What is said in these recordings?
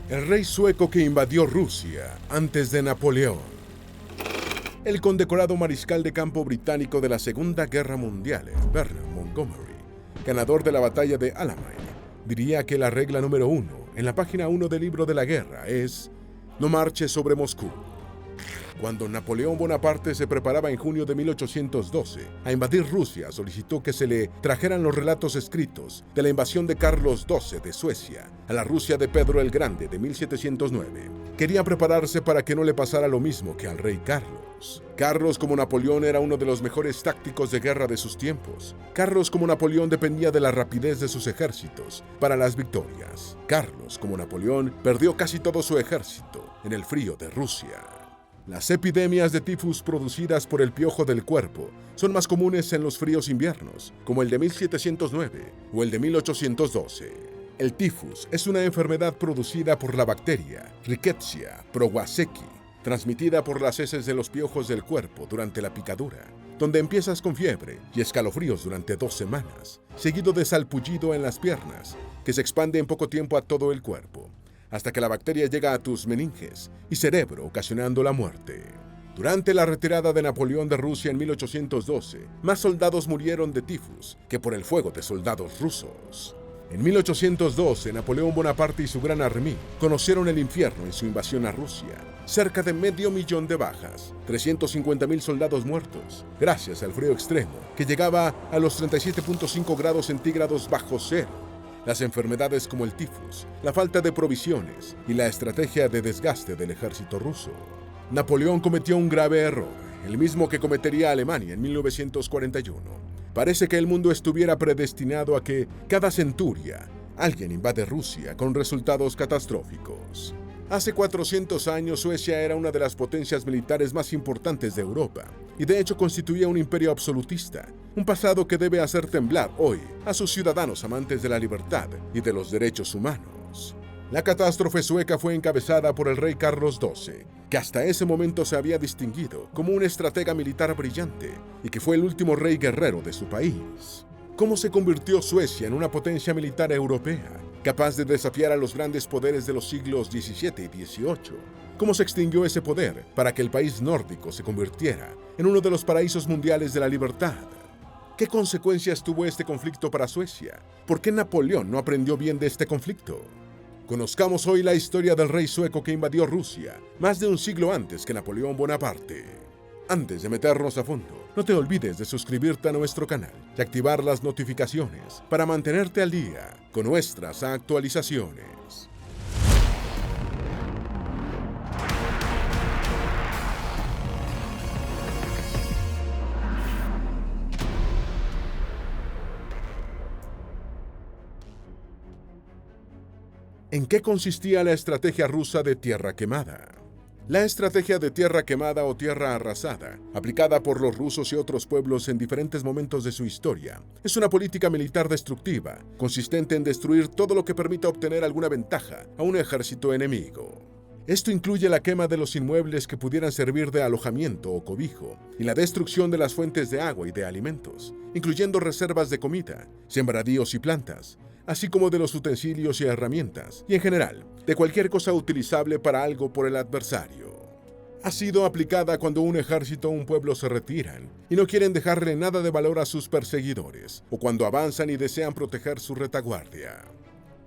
El rey sueco que invadió Rusia antes de Napoleón. El condecorado mariscal de campo británico de la Segunda Guerra Mundial, Vernon Montgomery, ganador de la batalla de Alamein, diría que la regla número 1 en la página 1 del libro de la guerra es: no marches sobre Moscú. Cuando Napoleón Bonaparte se preparaba en junio de 1812 a invadir Rusia, solicitó que se le trajeran los relatos escritos de la invasión de Carlos XII de Suecia a la Rusia de Pedro el Grande de 1709. Quería prepararse para que no le pasara lo mismo que al rey Carlos. Carlos, como Napoleón, era uno de los mejores tácticos de guerra de sus tiempos. Carlos, como Napoleón, dependía de la rapidez de sus ejércitos para las victorias. Carlos, como Napoleón, perdió casi todo su ejército en el frío de Rusia. Las epidemias de tifus producidas por el piojo del cuerpo son más comunes en los fríos inviernos, como el de 1709 o el de 1812. El tifus es una enfermedad producida por la bacteria Rickettsia prowazekii, transmitida por las heces de los piojos del cuerpo durante la picadura, donde empiezas con fiebre y escalofríos durante 2 semanas, seguido de salpullido en las piernas, que se expande en poco tiempo a todo el cuerpo, hasta que la bacteria llega a tus meninges y cerebro, ocasionando la muerte. Durante la retirada de Napoleón de Rusia en 1812, más soldados murieron de tifus que por el fuego de soldados rusos. En 1812, Napoleón Bonaparte y su gran armée conocieron el infierno en su invasión a Rusia. Cerca de 500.000 de bajas, 350.000 soldados muertos, gracias al frío extremo, que llegaba a los 37.5 grados centígrados bajo cero. Las enfermedades como el tifus, la falta de provisiones y la estrategia de desgaste del ejército ruso. Napoleón cometió un grave error, el mismo que cometería Alemania en 1941. Parece que el mundo estuviera predestinado a que, cada centuria, alguien invade Rusia con resultados catastróficos. Hace 400 años Suecia era una de las potencias militares más importantes de Europa, y de hecho constituía un imperio absolutista, un pasado que debe hacer temblar hoy a sus ciudadanos amantes de la libertad y de los derechos humanos. La catástrofe sueca fue encabezada por el rey Carlos XII, que hasta ese momento se había distinguido como un estratega militar brillante y que fue el último rey guerrero de su país. ¿Cómo se convirtió Suecia en una potencia militar europea, capaz de desafiar a los grandes poderes de los siglos XVII y XVIII? ¿Cómo se extinguió ese poder para que el país nórdico se convirtiera en uno de los paraísos mundiales de la libertad? ¿Qué consecuencias tuvo este conflicto para Suecia? ¿Por qué Napoleón no aprendió bien de este conflicto? Conozcamos hoy la historia del rey sueco que invadió Rusia más de un siglo antes que Napoleón Bonaparte. Antes de meternos a fondo, no te olvides de suscribirte a nuestro canal y activar las notificaciones para mantenerte al día con nuestras actualizaciones. ¿En qué consistía la estrategia rusa de tierra quemada? La estrategia de tierra quemada o tierra arrasada, aplicada por los rusos y otros pueblos en diferentes momentos de su historia, es una política militar destructiva, consistente en destruir todo lo que permita obtener alguna ventaja a un ejército enemigo. Esto incluye la quema de los inmuebles que pudieran servir de alojamiento o cobijo, y la destrucción de las fuentes de agua y de alimentos, incluyendo reservas de comida, sembradíos y plantas, así como de los utensilios y herramientas, y en general, de cualquier cosa utilizable para algo por el adversario. Ha sido aplicada cuando un ejército o un pueblo se retiran y no quieren dejarle nada de valor a sus perseguidores, o cuando avanzan y desean proteger su retaguardia.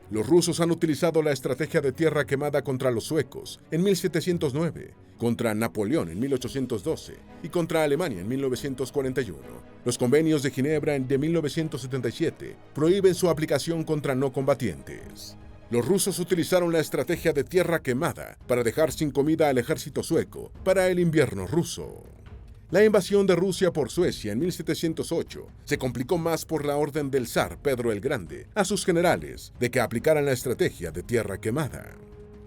Los rusos han utilizado la estrategia de tierra quemada contra los suecos en 1709, contra Napoleón en 1812 y contra Alemania en 1941. Los convenios de Ginebra de 1977 prohíben su aplicación contra no combatientes. Los rusos utilizaron la estrategia de tierra quemada para dejar sin comida al ejército sueco para el invierno ruso. La invasión de Rusia por Suecia en 1708 se complicó más por la orden del zar Pedro el Grande a sus generales de que aplicaran la estrategia de tierra quemada.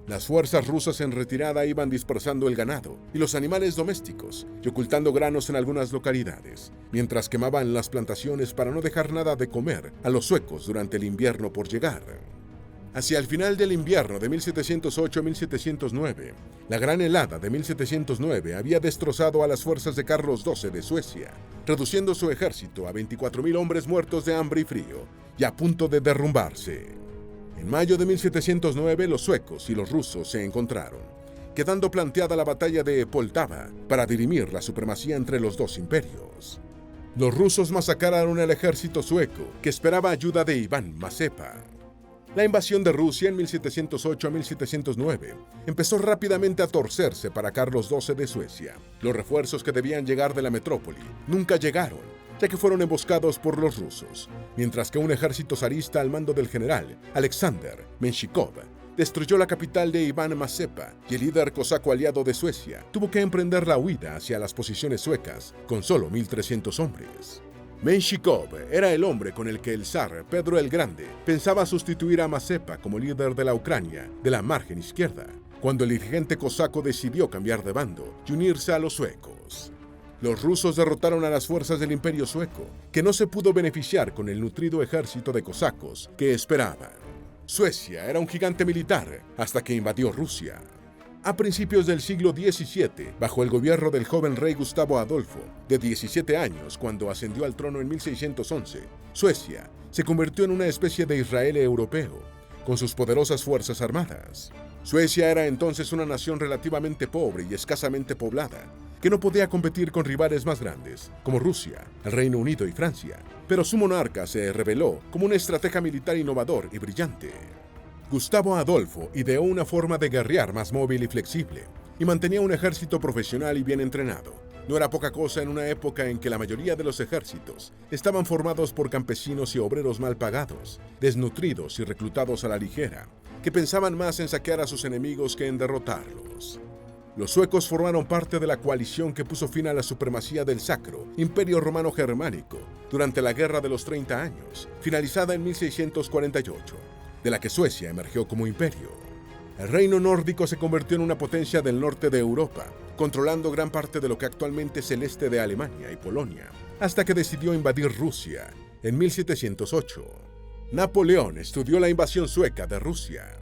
Las fuerzas rusas en retirada iban dispersando el ganado y los animales domésticos y ocultando granos en algunas localidades, mientras quemaban las plantaciones para no dejar nada de comer a los suecos durante el invierno por llegar. Hacia el final del invierno de 1708-1709, la gran helada de 1709 había destrozado a las fuerzas de Carlos XII de Suecia, reduciendo su ejército a 24.000 hombres muertos de hambre y frío y a punto de derrumbarse. En mayo de 1709, los suecos y los rusos se encontraron, quedando planteada la batalla de Poltava para dirimir la supremacía entre los dos imperios. Los rusos masacraron al ejército sueco, que esperaba ayuda de Iván Mazepa. La invasión de Rusia en 1708 a 1709 empezó rápidamente a torcerse para Carlos XII de Suecia. Los refuerzos que debían llegar de la metrópoli nunca llegaron, ya que fueron emboscados por los rusos, mientras que un ejército zarista al mando del general Alexander Menshikov destruyó la capital de Iván Mazepa, y el líder cosaco aliado de Suecia tuvo que emprender la huida hacia las posiciones suecas con solo 1.300 hombres. Menshikov era el hombre con el que el zar Pedro el Grande pensaba sustituir a Mazepa como líder de la Ucrania de la margen izquierda, cuando el dirigente cosaco decidió cambiar de bando y unirse a los suecos. Los rusos derrotaron a las fuerzas del Imperio Sueco, que no se pudo beneficiar con el nutrido ejército de cosacos que esperaban. Suecia era un gigante militar hasta que invadió Rusia. A principios del siglo XVII, bajo el gobierno del joven rey Gustavo Adolfo, de 17 años cuando ascendió al trono en 1611, Suecia se convirtió en una especie de Israel europeo, con sus poderosas fuerzas armadas. Suecia era entonces una nación relativamente pobre y escasamente poblada, que no podía competir con rivales más grandes, como Rusia, el Reino Unido y Francia, pero su monarca se reveló como un estratega militar innovador y brillante. Gustavo Adolfo ideó una forma de guerrear más móvil y flexible, y mantenía un ejército profesional y bien entrenado. No era poca cosa en una época en que la mayoría de los ejércitos estaban formados por campesinos y obreros mal pagados, desnutridos y reclutados a la ligera, que pensaban más en saquear a sus enemigos que en derrotarlos. Los suecos formaron parte de la coalición que puso fin a la supremacía del Sacro Imperio Romano Germánico durante la Guerra de los 30 Años, finalizada en 1648, de la que Suecia emergió como imperio. El reino nórdico se convirtió en una potencia del norte de Europa, controlando gran parte de lo que actualmente es el este de Alemania y Polonia, hasta que decidió invadir Rusia en 1708. Napoleón estudió la invasión sueca de Rusia.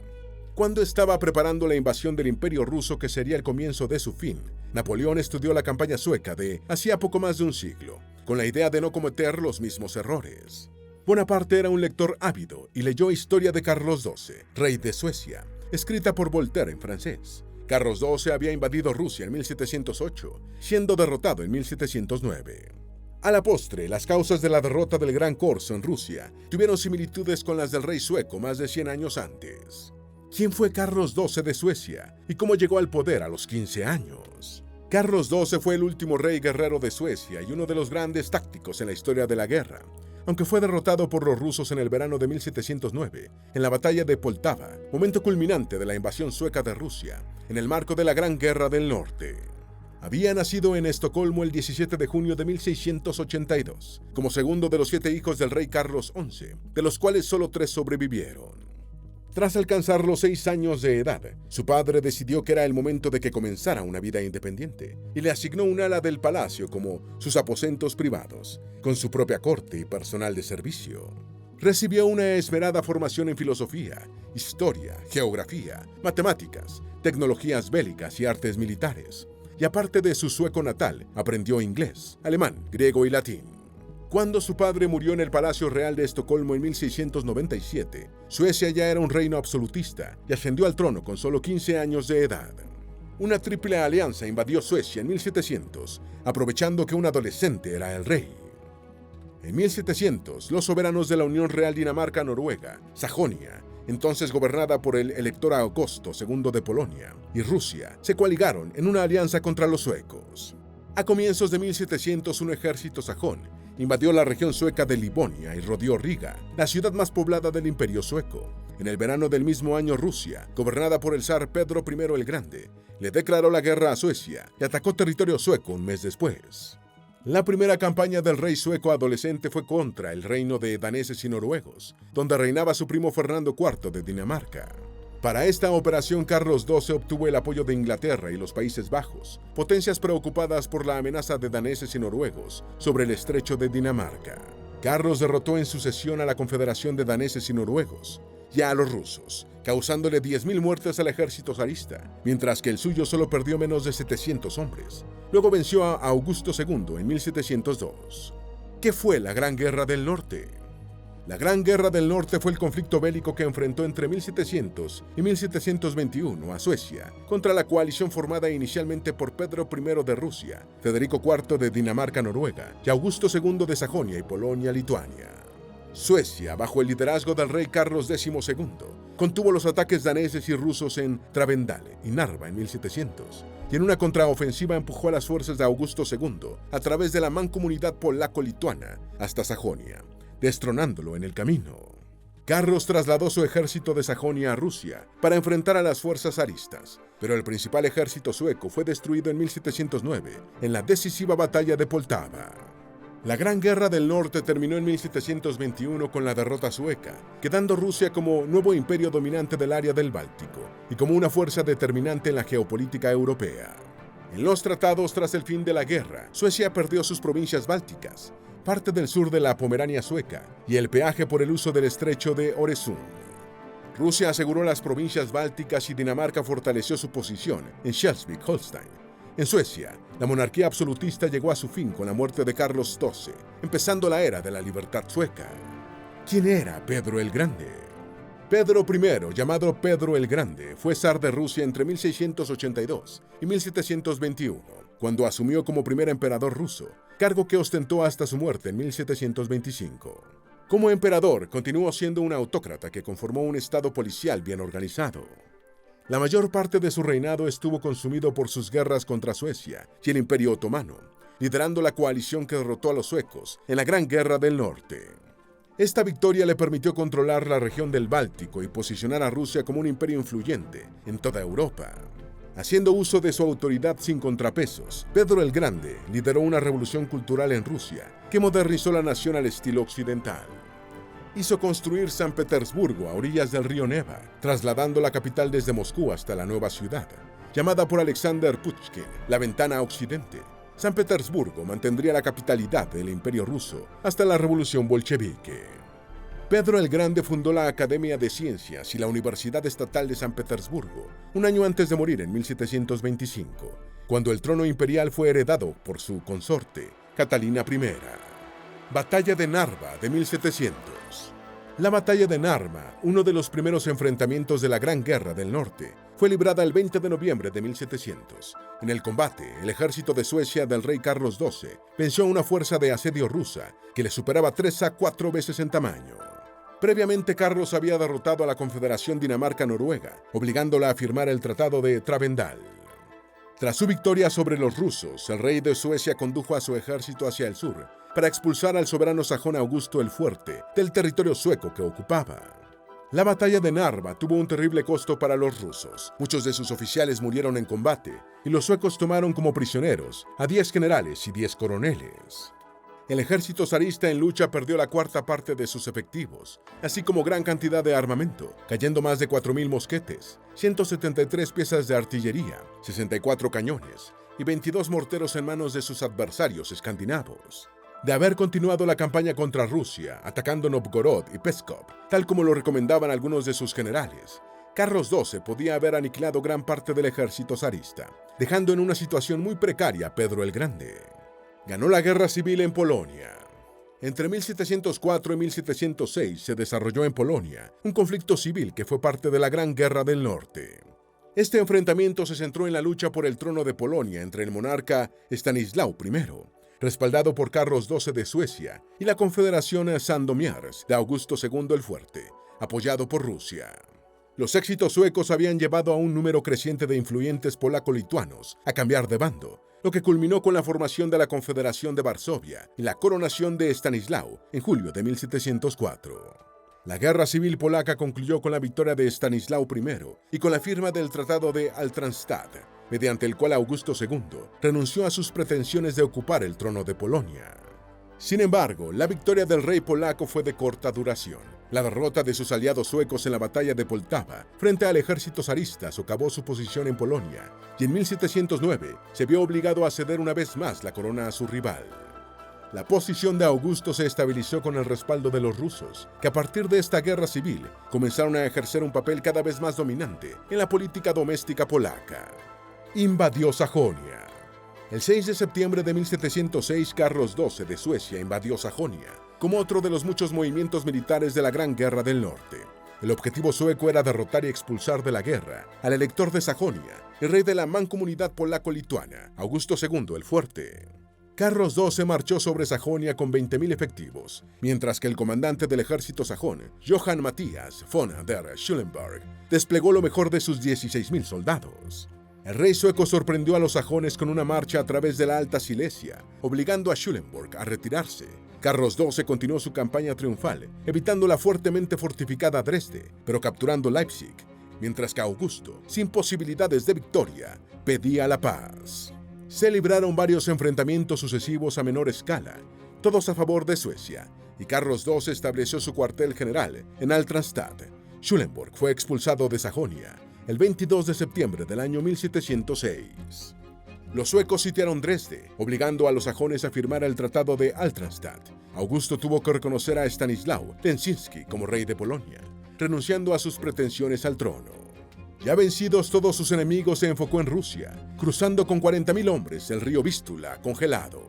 Cuando estaba preparando la invasión del Imperio ruso que sería el comienzo de su fin, Napoleón estudió la campaña sueca de hacía poco más de un siglo, con la idea de no cometer los mismos errores. Bonaparte era un lector ávido y leyó Historia de Carlos XII, rey de Suecia, escrita por Voltaire en francés. Carlos XII había invadido Rusia en 1708, siendo derrotado en 1709. A la postre, las causas de la derrota del Gran Corso en Rusia tuvieron similitudes con las del rey sueco más de 100 años antes. ¿Quién fue Carlos XII de Suecia y cómo llegó al poder a los 15 años? Carlos XII fue el último rey guerrero de Suecia y uno de los grandes tácticos en la historia de la guerra, aunque fue derrotado por los rusos en el verano de 1709, en la batalla de Poltava, momento culminante de la invasión sueca de Rusia, en el marco de la Gran Guerra del Norte. Había nacido en Estocolmo el 17 de junio de 1682, como segundo de los 7 hijos del rey Carlos XI, de los cuales solo 3 sobrevivieron. Tras alcanzar los 6 años de edad, su padre decidió que era el momento de que comenzara una vida independiente y le asignó un ala del palacio como sus aposentos privados, con su propia corte y personal de servicio. Recibió una esmerada formación en filosofía, historia, geografía, matemáticas, tecnologías bélicas y artes militares, y aparte de su sueco natal, aprendió inglés, alemán, griego y latín. Cuando su padre murió en el Palacio Real de Estocolmo en 1697, Suecia ya era un reino absolutista y ascendió al trono con solo 15 años de edad. Una triple alianza invadió Suecia en 1700, aprovechando que un adolescente era el rey. En 1700, los soberanos de la Unión Real Dinamarca-Noruega, Sajonia, entonces gobernada por el elector Augusto II de Polonia, y Rusia, se coaligaron en una alianza contra los suecos. A comienzos de 1700, un ejército sajón invadió la región sueca de Livonia y rodeó Riga, la ciudad más poblada del Imperio Sueco. En el verano del mismo año, Rusia, gobernada por el zar Pedro I el Grande, le declaró la guerra a Suecia y atacó territorio sueco un mes después. La primera campaña del rey sueco adolescente fue contra el reino de daneses y noruegos, donde reinaba su primo Fernando IV de Dinamarca. Para esta operación, Carlos XII obtuvo el apoyo de Inglaterra y los Países Bajos, potencias preocupadas por la amenaza de daneses y noruegos sobre el estrecho de Dinamarca. Carlos derrotó en sucesión a la Confederación de Daneses y Noruegos y a los rusos, causándole 10.000 muertes al ejército zarista, mientras que el suyo solo perdió menos de 700 hombres. Luego venció a Augusto II en 1702. ¿Qué fue la Gran Guerra del Norte? La Gran Guerra del Norte fue el conflicto bélico que enfrentó entre 1700 y 1721 a Suecia contra la coalición formada inicialmente por Pedro I de Rusia, Federico IV de Dinamarca-Noruega y Augusto II de Sajonia y Polonia-Lituania. Suecia, bajo el liderazgo del rey Carlos X II, contuvo los ataques daneses y rusos en Travendal y Narva en 1700, y en una contraofensiva empujó a las fuerzas de Augusto II a través de la mancomunidad polaco-lituana hasta Sajonia, destronándolo en el camino. Carlos trasladó su ejército de Sajonia a Rusia para enfrentar a las fuerzas zaristas, pero el principal ejército sueco fue destruido en 1709 en la decisiva batalla de Poltava. La Gran Guerra del Norte terminó en 1721 con la derrota sueca, quedando Rusia como nuevo imperio dominante del área del Báltico y como una fuerza determinante en la geopolítica europea. En los tratados tras el fin de la guerra, Suecia perdió sus provincias bálticas, parte del sur de la Pomerania sueca y el peaje por el uso del estrecho de Øresund. Rusia aseguró las provincias bálticas y Dinamarca fortaleció su posición en Schleswig-Holstein. En Suecia, la monarquía absolutista llegó a su fin con la muerte de Carlos XII, empezando la era de la libertad sueca. ¿Quién era Pedro el Grande? Pedro I, llamado Pedro el Grande, fue zar de Rusia entre 1682 y 1721, cuando asumió como primer emperador ruso, cargo que ostentó hasta su muerte en 1725. Como emperador, continuó siendo un autócrata que conformó un estado policial bien organizado. La mayor parte de su reinado estuvo consumido por sus guerras contra Suecia y el Imperio Otomano, liderando la coalición que derrotó a los suecos en la Gran Guerra del Norte. Esta victoria le permitió controlar la región del Báltico y posicionar a Rusia como un imperio influyente en toda Europa. Haciendo uso de su autoridad sin contrapesos, Pedro el Grande lideró una revolución cultural en Rusia que modernizó la nación al estilo occidental. Hizo construir San Petersburgo a orillas del río Neva, trasladando la capital desde Moscú hasta la nueva ciudad, llamada por Alexander Pushkin la Ventana a Occidente. San Petersburgo mantendría la capitalidad del Imperio ruso hasta la Revolución Bolchevique. Pedro el Grande fundó la Academia de Ciencias y la Universidad Estatal de San Petersburgo, un año antes de morir en 1725, cuando el trono imperial fue heredado por su consorte, Catalina I. Batalla de Narva de 1700. La Batalla de Narva, uno de los primeros enfrentamientos de la Gran Guerra del Norte, fue librada el 20 de noviembre de 1700. En el combate, el ejército de Suecia del rey Carlos XII venció a una fuerza de asedio rusa que le superaba 3 a 4 veces en tamaño. Previamente, Carlos había derrotado a la Confederación Dinamarca-Noruega, obligándola a firmar el Tratado de Travendal. Tras su victoria sobre los rusos, el rey de Suecia condujo a su ejército hacia el sur para expulsar al soberano sajón Augusto el Fuerte del territorio sueco que ocupaba. La batalla de Narva tuvo un terrible costo para los rusos. Muchos de sus oficiales murieron en combate y los suecos tomaron como prisioneros a 10 generales y 10 coroneles. El ejército zarista en lucha perdió la cuarta parte de sus efectivos, así como gran cantidad de armamento, cayendo más de 4.000 mosquetes, 173 piezas de artillería, 64 cañones y 22 morteros en manos de sus adversarios escandinavos. De haber continuado la campaña contra Rusia, atacando Novgorod y Pskov, tal como lo recomendaban algunos de sus generales, Carlos XII podía haber aniquilado gran parte del ejército zarista, dejando en una situación muy precaria a Pedro el Grande. Ganó la guerra civil en Polonia. Entre 1704 y 1706 se desarrolló en Polonia un conflicto civil que fue parte de la Gran Guerra del Norte. Este enfrentamiento se centró en la lucha por el trono de Polonia entre el monarca Stanislao I, respaldado por Carlos XII de Suecia, y la Confederación Sandomierz de Augusto II el Fuerte, apoyado por Rusia. Los éxitos suecos habían llevado a un número creciente de influyentes polaco-lituanos a cambiar de bando, lo que culminó con la formación de la Confederación de Varsovia y la coronación de Stanislao en julio de 1704. La guerra civil polaca concluyó con la victoria de Stanislao I y con la firma del Tratado de Altenstadt, mediante el cual Augusto II renunció a sus pretensiones de ocupar el trono de Polonia. Sin embargo, la victoria del rey polaco fue de corta duración. La derrota de sus aliados suecos en la batalla de Poltava frente al ejército zarista socavó su posición en Polonia, y en 1709 se vio obligado a ceder una vez más la corona a su rival. La posición de Augusto se estabilizó con el respaldo de los rusos, que a partir de esta guerra civil comenzaron a ejercer un papel cada vez más dominante en la política doméstica polaca. Invadió Sajonia. El 6 de septiembre de 1706, Carlos XII de Suecia invadió Sajonia, como otro de los muchos movimientos militares de la Gran Guerra del Norte. El objetivo sueco era derrotar y expulsar de la guerra al elector de Sajonia, el rey de la mancomunidad polaco-lituana, Augusto II el Fuerte. Carlos II se marchó sobre Sajonia con 20.000 efectivos, mientras que el comandante del ejército sajón, Johann Matthias von der Schulenburg, desplegó lo mejor de sus 16.000 soldados. El rey sueco sorprendió a los sajones con una marcha a través de la Alta Silesia, obligando a Schulenburg a retirarse. Carlos XII continuó su campaña triunfal, evitando la fuertemente fortificada Dresde, pero capturando Leipzig, mientras que Augusto, sin posibilidades de victoria, pedía la paz. Se libraron varios enfrentamientos sucesivos a menor escala, todos a favor de Suecia, y Carlos II estableció su cuartel general en Altenstadt. Schulenburg fue expulsado de Sajonia el 22 de septiembre del año 1706. Los suecos sitiaron Dresde, obligando a los sajones a firmar el Tratado de Altenstadt. Augusto tuvo que reconocer a Stanislao Leszczynski como rey de Polonia, renunciando a sus pretensiones al trono. Ya vencidos todos sus enemigos, se enfocó en Rusia, cruzando con 40.000 hombres el río Vístula congelado.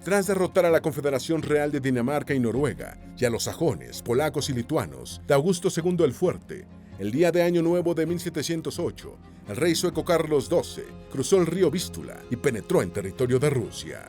Tras derrotar a la Confederación Real de Dinamarca y Noruega y a los sajones, polacos y lituanos de Augusto II el Fuerte, el día de Año Nuevo de 1708, el rey sueco Carlos XII cruzó el río Vístula y penetró en territorio de Rusia.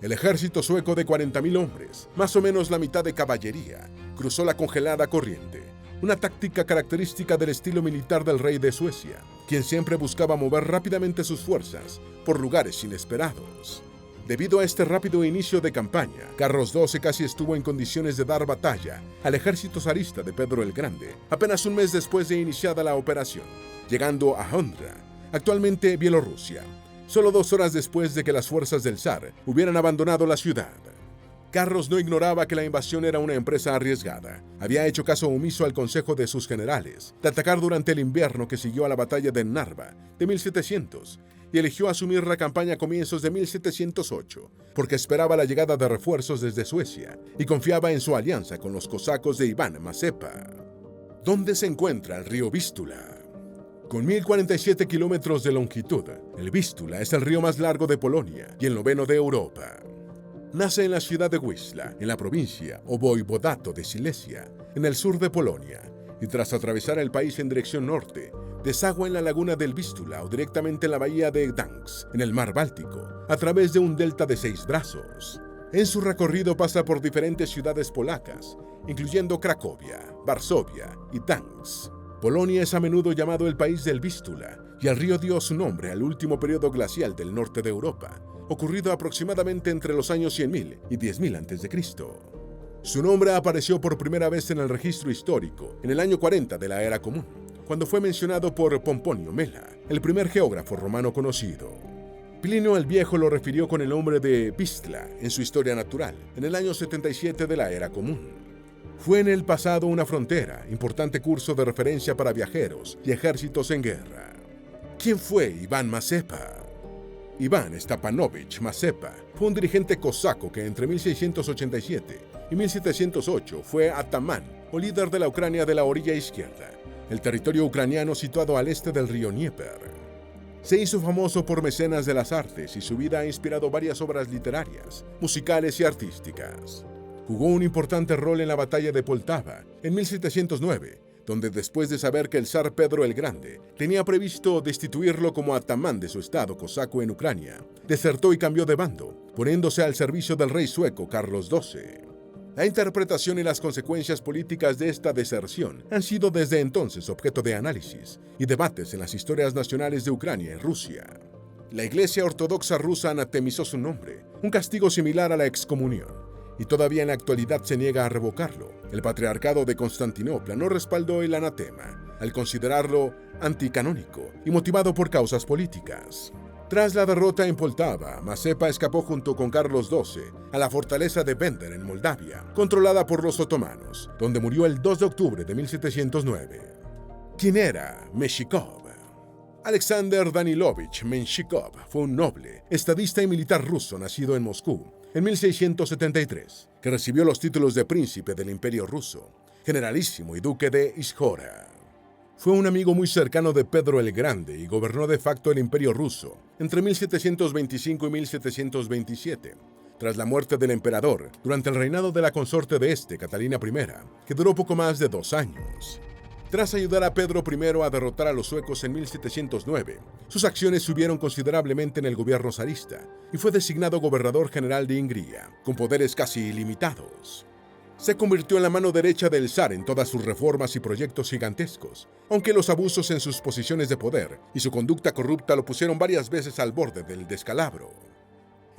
El ejército sueco de 40.000 hombres, más o menos la mitad de caballería, cruzó la congelada corriente, una táctica característica del estilo militar del rey de Suecia, quien siempre buscaba mover rápidamente sus fuerzas por lugares inesperados. Debido a este rápido inicio de campaña, Carlos XII casi estuvo en condiciones de dar batalla al ejército zarista de Pedro el Grande, apenas un mes después de iniciada la operación, llegando a Ondra, actualmente Bielorrusia, solo 2 horas después de que las fuerzas del zar hubieran abandonado la ciudad. Carlos no ignoraba que la invasión era una empresa arriesgada. Había hecho caso omiso al consejo de sus generales de atacar durante el invierno que siguió a la batalla de Narva de 1700 y eligió asumir la campaña a comienzos de 1708 porque esperaba la llegada de refuerzos desde Suecia y confiaba en su alianza con los cosacos de Iván Mazepa. ¿Dónde se encuentra el río Vístula? Con 1.047 kilómetros de longitud, el Vístula es el río más largo de Polonia y el 9º de Europa. Nace en la ciudad de Wisła, en la provincia o voivodato de Silesia, en el sur de Polonia, y tras atravesar el país en dirección norte, desagua en la laguna del Vístula o directamente en la bahía de Gdańsk, en el mar Báltico, a través de un delta de 6 brazos. En su recorrido pasa por diferentes ciudades polacas, incluyendo Cracovia, Varsovia y Gdańsk. Polonia es a menudo llamado el país del Vístula, y el río dio su nombre al último periodo glacial del norte de Europa, ocurrido aproximadamente entre los años 100.000 y 10.000 a.C. Su nombre apareció por primera vez en el registro histórico en el año 40 de la Era Común, cuando fue mencionado por Pomponio Mela, el primer geógrafo romano conocido. Plinio el Viejo lo refirió con el nombre de Vistla en su Historia Natural, en el año 77 de la Era Común. Fue en el pasado una frontera, importante curso de referencia para viajeros y ejércitos en guerra. ¿Quién fue Iván Mazepa? Iván Stepanovich Mazepa fue un dirigente cosaco que entre 1687 y 1708 fue atamán o líder de la Ucrania de la orilla izquierda, el territorio ucraniano situado al este del río Dnieper. Se hizo famoso por mecenas de las artes y su vida ha inspirado varias obras literarias, musicales y artísticas. Jugó un importante rol en la batalla de Poltava en 1709, donde después de saber que el zar Pedro el Grande tenía previsto destituirlo como atamán de su estado cosaco en Ucrania, desertó y cambió de bando, poniéndose al servicio del rey sueco Carlos XII. La interpretación y las consecuencias políticas de esta deserción han sido desde entonces objeto de análisis y debates en las historias nacionales de Ucrania y Rusia. La Iglesia Ortodoxa rusa anatemizó su nombre, un castigo similar a la excomunión, y todavía en la actualidad se niega a revocarlo. El Patriarcado de Constantinopla no respaldó el anatema, al considerarlo anticanónico y motivado por causas políticas. Tras la derrota en Poltava, Mazepa escapó junto con Carlos XII a la fortaleza de Bender en Moldavia, controlada por los otomanos, donde murió el 2 de octubre de 1709. ¿Quién era Menshikov? Alexander Danilovich Menshikov fue un noble, estadista y militar ruso nacido en Moscú en 1673, que recibió los títulos de príncipe del Imperio Ruso, generalísimo y duque de Izhora. Fue un amigo muy cercano de Pedro el Grande y gobernó de facto el Imperio Ruso entre 1725 y 1727, tras la muerte del emperador, durante el reinado de la consorte de este, Catalina I, que duró poco más de 2 años. Tras ayudar a Pedro I a derrotar a los suecos en 1709, sus acciones subieron considerablemente en el gobierno zarista y fue designado gobernador general de Hungría, con poderes casi ilimitados. Se convirtió en la mano derecha del zar en todas sus reformas y proyectos gigantescos, aunque los abusos en sus posiciones de poder y su conducta corrupta lo pusieron varias veces al borde del descalabro.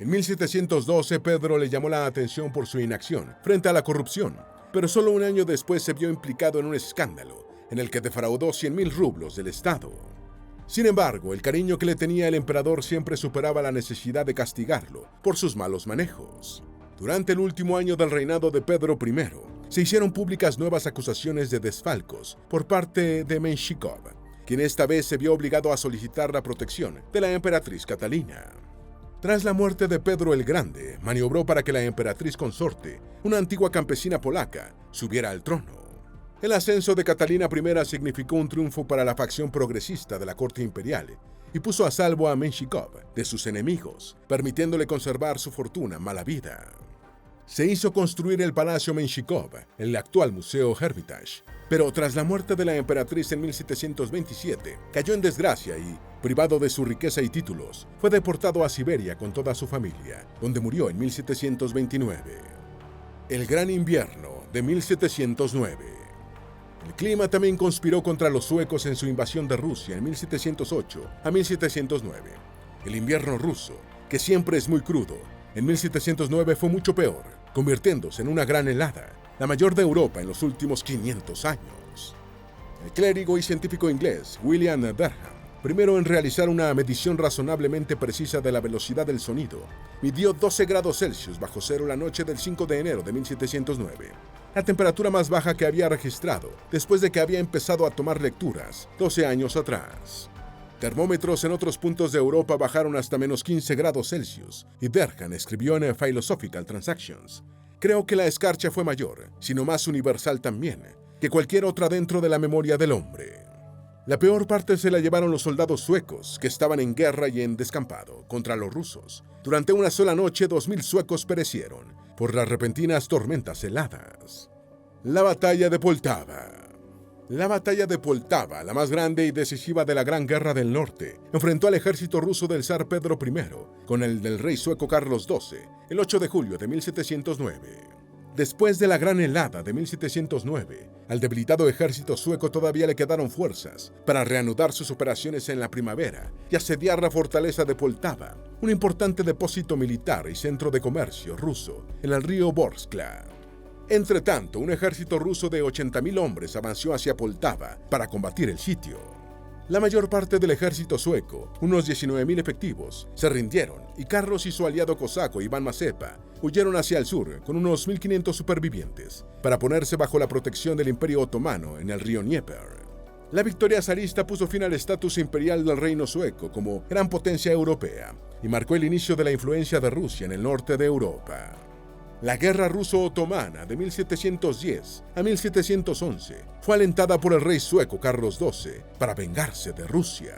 En 1712, Pedro le llamó la atención por su inacción frente a la corrupción, pero solo un año después se vio implicado en un escándalo en el que defraudó 100.000 rublos del Estado. Sin embargo, el cariño que le tenía el emperador siempre superaba la necesidad de castigarlo por sus malos manejos. Durante el último año del reinado de Pedro I, se hicieron públicas nuevas acusaciones de desfalcos por parte de Menshikov, quien esta vez se vio obligado a solicitar la protección de la emperatriz Catalina. Tras la muerte de Pedro el Grande, maniobró para que la emperatriz consorte, una antigua campesina polaca, subiera al trono. El ascenso de Catalina I significó un triunfo para la facción progresista de la corte imperial y puso a salvo a Menshikov de sus enemigos, permitiéndole conservar su fortuna mala vida. Se hizo construir el Palacio Menshikov, el actual Museo Hermitage, pero tras la muerte de la emperatriz en 1727, cayó en desgracia y, privado de su riqueza y títulos, fue deportado a Siberia con toda su familia, donde murió en 1729. El Gran Invierno de 1709. El clima también conspiró contra los suecos en su invasión de Rusia en 1708 a 1709. El invierno ruso, que siempre es muy crudo, en 1709 fue mucho peor, convirtiéndose en una gran helada, la mayor de Europa en los últimos 500 años. El clérigo y científico inglés William Derham, primero en realizar una medición razonablemente precisa de la velocidad del sonido, midió 12 grados Celsius bajo cero la noche del 5 de enero de 1709, la temperatura más baja que había registrado después de que había empezado a tomar lecturas 12 años atrás. Termómetros en otros puntos de Europa bajaron hasta menos 15 grados Celsius, y Derham escribió en Philosophical Transactions: creo que la escarcha fue mayor, sino más universal también, que cualquier otra dentro de la memoria del hombre. La peor parte se la llevaron los soldados suecos, que estaban en guerra y en descampado contra los rusos. Durante una sola noche, 2.000 suecos perecieron por las repentinas tormentas heladas. La batalla de Poltava. La batalla de Poltava, la más grande y decisiva de la Gran Guerra del Norte, enfrentó al ejército ruso del zar Pedro I con el del rey sueco Carlos XII, el 8 de julio de 1709. Después de la gran helada de 1709, al debilitado ejército sueco todavía le quedaron fuerzas para reanudar sus operaciones en la primavera y asediar la fortaleza de Poltava, un importante depósito militar y centro de comercio ruso en el río Vorskla. Entretanto, un ejército ruso de 80.000 hombres avanzó hacia Poltava para combatir el sitio. La mayor parte del ejército sueco, unos 19.000 efectivos, se rindieron y Carlos y su aliado cosaco Iván Mazepa huyeron hacia el sur con unos 1.500 supervivientes para ponerse bajo la protección del Imperio Otomano en el río Dnieper. La victoria zarista puso fin al estatus imperial del reino sueco como gran potencia europea y marcó el inicio de la influencia de Rusia en el norte de Europa. La guerra ruso-otomana de 1710 a 1711 fue alentada por el rey sueco Carlos XII para vengarse de Rusia.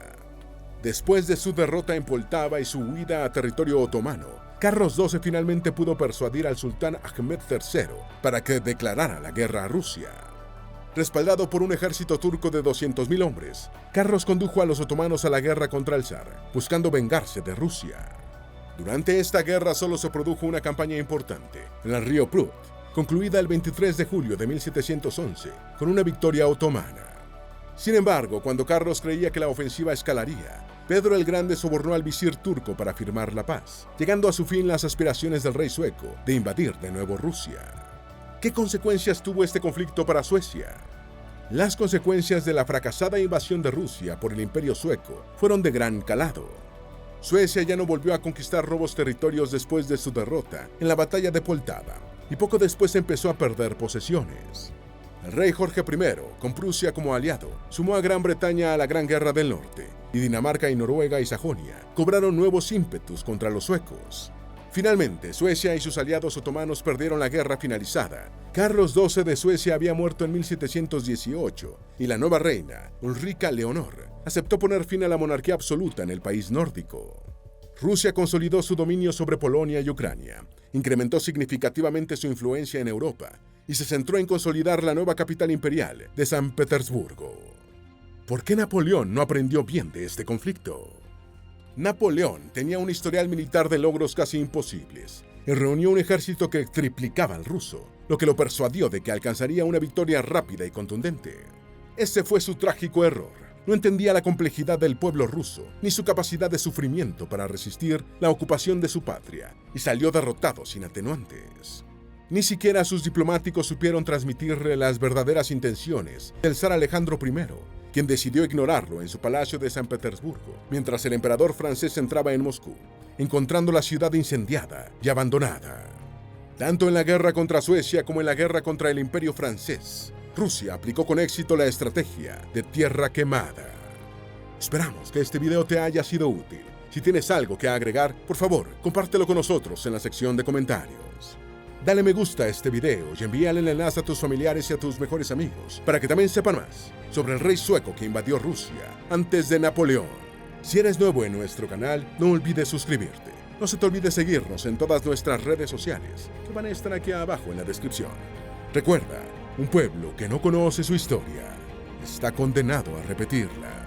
Después de su derrota en Poltava y su huida a territorio otomano, Carlos XII finalmente pudo persuadir al sultán Ahmed III para que declarara la guerra a Rusia. Respaldado por un ejército turco de 200.000 hombres, Carlos condujo a los otomanos a la guerra contra el zar, buscando vengarse de Rusia. Durante esta guerra solo se produjo una campaña importante, en el río Prut, concluida el 23 de julio de 1711, con una victoria otomana. Sin embargo, cuando Carlos creía que la ofensiva escalaría, Pedro el Grande sobornó al visir turco para firmar la paz, llegando a su fin las aspiraciones del rey sueco de invadir de nuevo Rusia. ¿Qué consecuencias tuvo este conflicto para Suecia? Las consecuencias de la fracasada invasión de Rusia por el Imperio sueco fueron de gran calado. Suecia ya no volvió a conquistar nuevos territorios después de su derrota en la batalla de Poltava, y poco después empezó a perder posesiones. El rey Jorge I, con Prusia como aliado, sumó a Gran Bretaña a la Gran Guerra del Norte, y Dinamarca y Noruega y Sajonia cobraron nuevos ímpetus contra los suecos. Finalmente, Suecia y sus aliados otomanos perdieron la guerra finalizada. Carlos XII de Suecia había muerto en 1718, y la nueva reina, Ulrica Leonor, aceptó poner fin a la monarquía absoluta en el país nórdico. Rusia consolidó su dominio sobre Polonia y Ucrania, incrementó significativamente su influencia en Europa y se centró en consolidar la nueva capital imperial de San Petersburgo. ¿Por qué Napoleón no aprendió bien de este conflicto? Napoleón tenía un historial militar de logros casi imposibles y reunió un ejército que triplicaba al ruso, lo que lo persuadió de que alcanzaría una victoria rápida y contundente. Ese fue su trágico error. No entendía la complejidad del pueblo ruso, ni su capacidad de sufrimiento para resistir la ocupación de su patria, y salió derrotado sin atenuantes. Ni siquiera sus diplomáticos supieron transmitirle las verdaderas intenciones del zar Alejandro I, quien decidió ignorarlo en su palacio de San Petersburgo, mientras el emperador francés entraba en Moscú, encontrando la ciudad incendiada y abandonada. Tanto en la guerra contra Suecia como en la guerra contra el Imperio francés, Rusia aplicó con éxito la estrategia de tierra quemada. Esperamos que este video te haya sido útil. Si tienes algo que agregar, por favor, compártelo con nosotros en la sección de comentarios. Dale me gusta a este video y envíale el enlace a tus familiares y a tus mejores amigos para que también sepan más sobre el rey sueco que invadió Rusia antes de Napoleón. Si eres nuevo en nuestro canal, no olvides suscribirte. No se te olvide seguirnos en todas nuestras redes sociales, que van a estar aquí abajo en la descripción. Recuerda, un pueblo que no conoce su historia está condenado a repetirla.